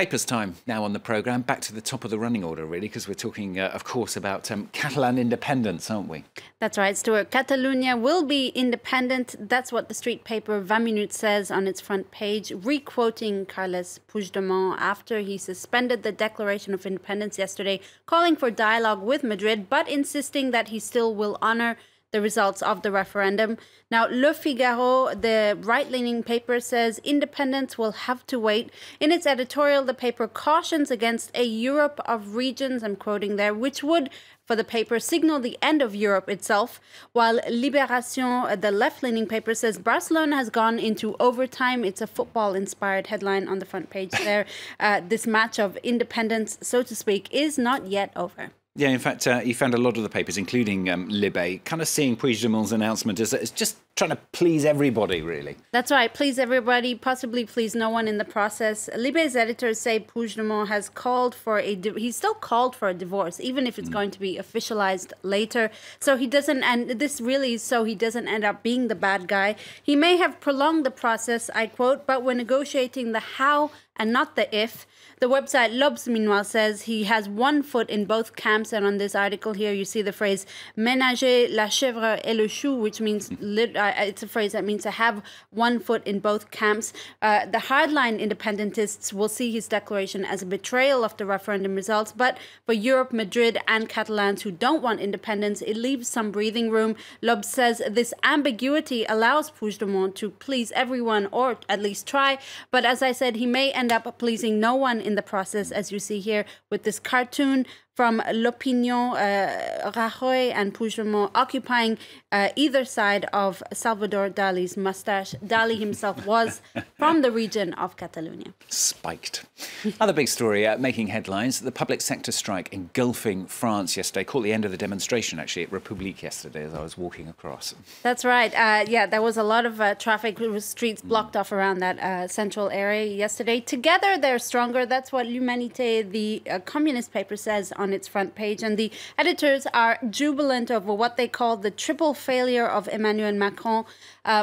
Papers time now on the programme. Back to the top of the running order, really, because we're talking, of course, about Catalan independence, aren't we? That's right, Stuart. Catalonia will be independent. That's what the street paper 20 Minutes says on its front page, re-quoting Carles Puigdemont after he suspended the Declaration of Independence yesterday, calling for dialogue with Madrid, but insisting that he still will honour the results of the referendum. Now, Le Figaro, the right-leaning paper, says independence will have to wait. In its editorial, the paper cautions against a Europe of regions, I'm quoting there, which would, for the paper, signal the end of Europe itself, while Libération, the left-leaning paper, says Barcelona has gone into overtime. It's a football-inspired headline on the front page there. This match of independence, so to speak, is not yet over. Yeah, in fact, you found a lot of the papers, including Libé, kind of seeing Puigdemont's announcement as just trying to please everybody, really. That's right, please everybody, possibly please no one in the process. Libé's editors say Puigdemont has called for he's still called for a divorce, even if it's going to be officialized later. So he doesn't, and this really is so he doesn't end up being the bad guy. He may have prolonged the process, I quote, but we're negotiating the how and not the if. The website L'Obs, meanwhile, says he has one foot in both camps. And on this article here, you see the phrase ménager la chèvre et le chou, which means it's a phrase that means to have one foot in both camps. The hardline independentists will see his declaration as a betrayal of the referendum results. But for Europe, Madrid and Catalans who don't want independence, it leaves some breathing room. L'Obs says this ambiguity allows Puigdemont to please everyone, or at least try. But as I said, he may end up pleasing no one in the process, as you see here with this cartoon from L'Opinion, Rajoy and Puigdemont occupying either side of Salvador Dali's mustache. Dali himself was from the region of Catalonia. Spiked. Other big story making headlines, the public sector strike engulfing France yesterday. Caught the end of the demonstration, actually, at République yesterday as I was walking across. That's right. Yeah, there was a lot of traffic. There was streets blocked off around that central area yesterday. Together, they're stronger. That's what L'Humanité, the communist paper, says on its front page, and the editors are jubilant over what they call the triple failure of Emmanuel Macron.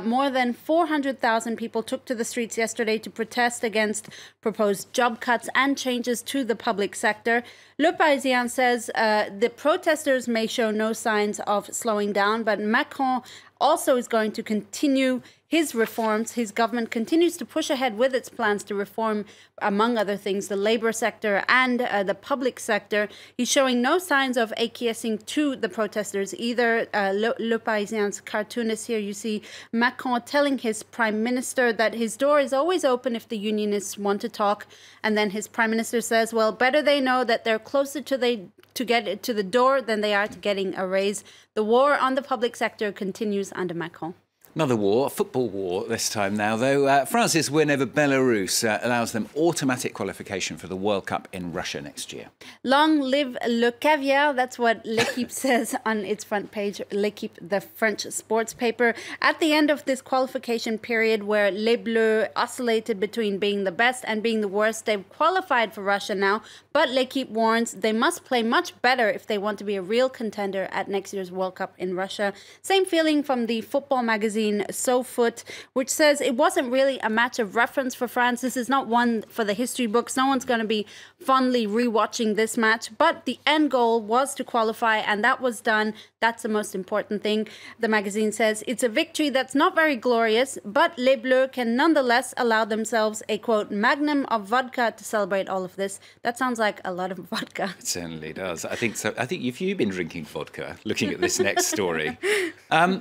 More than 400,000 people took to the streets yesterday to protest against proposed job cuts and changes to the public sector. Le Parisien says the protesters may show no signs of slowing down, but Macron also is going to continue his reforms. His government continues to push ahead with its plans to reform, among other things, the labor sector and the public sector. He's showing no signs of acquiescing to the protesters either. Le Parisien's cartoonist here, you see Macron telling his prime minister that his door is always open if the unionists want to talk. And then his prime minister says, well, better they know that they're closer to get to the door than they are to getting a raise. The war on the public sector continues under Macron. Another war, a football war this time now, though. France's win over Belarus allows them automatic qualification for the World Cup in Russia next year. Long live le caviar. That's what L'Équipe says on its front page. L'Équipe, the French sports paper. At the end of this qualification period where Les Bleus oscillated between being the best and being the worst, they've qualified for Russia now. But L'Équipe warns they must play much better if they want to be a real contender at next year's World Cup in Russia. Same feeling from the football magazine SoFoot, which says it wasn't really a match of reference for France. This is not one for the history books. No one's going to be fondly rewatching this match, but the end goal was to qualify, and that was done. That's the most important thing. The magazine says it's a victory that's not very glorious, but Les Bleus can nonetheless allow themselves a, quote, magnum of vodka to celebrate all of this. That sounds like a lot of vodka. It certainly does. I think so. I think if you've been drinking vodka, looking at this next story.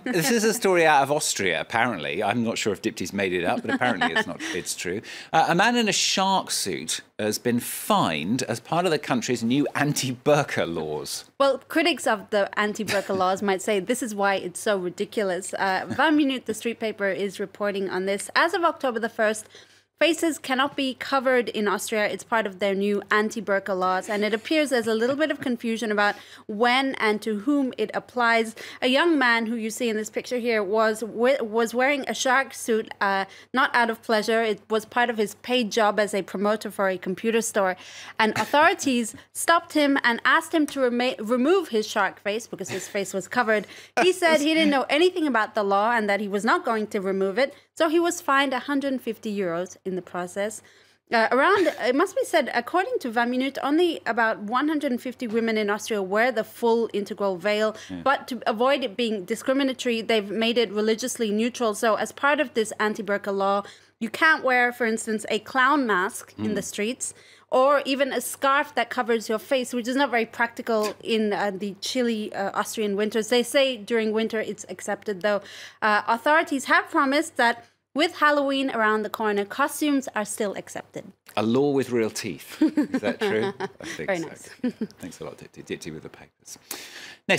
This is a story out of Austria, apparently. I'm not sure if Dipty's made it up, but apparently it's true. A man in a shark suit has been fined as part of the country's new anti-burqa laws. Well, critics of the anti-burqa laws might say this is why it's so ridiculous. 20 Minutes, the street paper, is reporting on this. As of October the 1st, faces cannot be covered in Austria. It's part of their new anti-burqa laws, and it appears there's a little bit of confusion about when and to whom it applies. A young man who you see in this picture here was wearing a shark suit, not out of pleasure. It was part of his paid job as a promoter for a computer store, and authorities stopped him and asked him to remove his shark face because his face was covered. He said he didn't know anything about the law and that he was not going to remove it, so he was fined 150 euros in the process. It must be said, according to 20 Minuten, only about 150 women in Austria wear the full integral veil. Yeah. But to avoid it being discriminatory, they've made it religiously neutral. So as part of this anti-burqa law, you can't wear, for instance, a clown mask in the streets, or even a scarf that covers your face, which is not very practical in the chilly Austrian winters. They say during winter it's accepted, though. Authorities have promised that with Halloween around the corner, costumes are still accepted. A law with real teeth. Is that true? I think Very so. nice. Thanks a lot, Dipti with the papers. Next.